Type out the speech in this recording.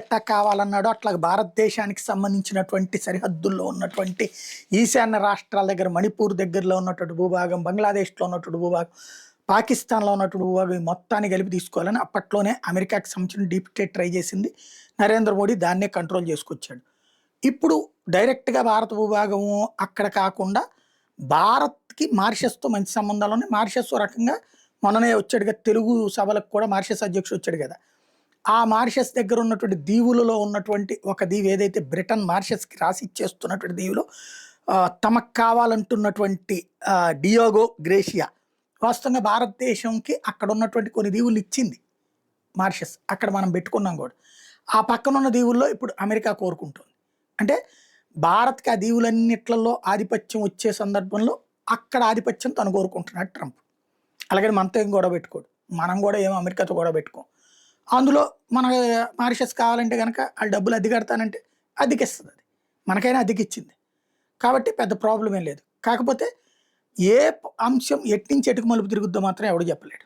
ఎట్టా కావాలన్నాడో అట్లా భారతదేశానికి సంబంధించినటువంటి సరిహద్దుల్లో ఉన్నటువంటి ఈశాన్య రాష్ట్రాల దగ్గర మణిపూర్ దగ్గరలో ఉన్నటువంటి భూభాగం, బంగ్లాదేశ్లో ఉన్నటువంటి భూభాగం, పాకిస్తాన్లో ఉన్నటువంటి భూభాగం ఈ మొత్తాన్ని కలిపి తీసుకోవాలని అప్పట్లోనే అమెరికాకి సంబంధించిన డీప్ స్టేట్ ట్రై చేసింది. నరేంద్ర మోడీ దాన్నే కంట్రోల్ చేసుకొచ్చాడు. ఇప్పుడు డైరెక్ట్గా భారత భూభాగము అక్కడ కాకుండా భారత్కి మారిషస్తో మంచి సంబంధాలు ఉన్నాయి. మారిషస్ ఓ రకంగా మొన్ననే వచ్చాడు కదా, తెలుగు సభలకు కూడా మారిషస్ అధ్యక్షుడు వచ్చాడు కదా. ఆ మారిషస్ దగ్గర ఉన్నటువంటి దీవులలో ఉన్నటువంటి ఒక దీవి ఏదైతే బ్రిటన్ మారిషస్కి రాసి ఇచ్చేస్తున్నటువంటి దీవులో తమకు కావాలంటున్నటువంటి డియోగో గ్రేషియా వాస్తవంగా భారతదేశంకి అక్కడ ఉన్నటువంటి కొన్ని దీవులు ఇచ్చింది మారిషస్. అక్కడ మనం పెట్టుకున్నాం కూడా. ఆ పక్కన ఉన్న దీవుల్లో ఇప్పుడు అమెరికా కోరుకుంటుంది. అంటే భారత్కి ఆ దీవులన్నిట్లలో ఆధిపత్యం వచ్చే సందర్భంలో అక్కడ ఆధిపత్యం తను కోరుకుంటున్నాడు ట్రంప్. అలాగే మనతో ఏం గొడవ పెట్టుకోడు, మనం కూడా ఏమో అమెరికాతో గొడవ పెట్టుకోం. అందులో మన మారిషస్ కావాలంటే కనుక వాళ్ళు డబ్బులు అద్దె కడతానంటే అద్దెకిస్తుంది. అది మనకైనా అద్దెకిచ్చింది కాబట్టి పెద్ద ప్రాబ్లం ఏం లేదు. కాకపోతే ఏ అంశం ఎట్టించి ఎటుకు మలుపు తిరుగుద్దో మాత్రం ఎవడు చెప్పలేడు.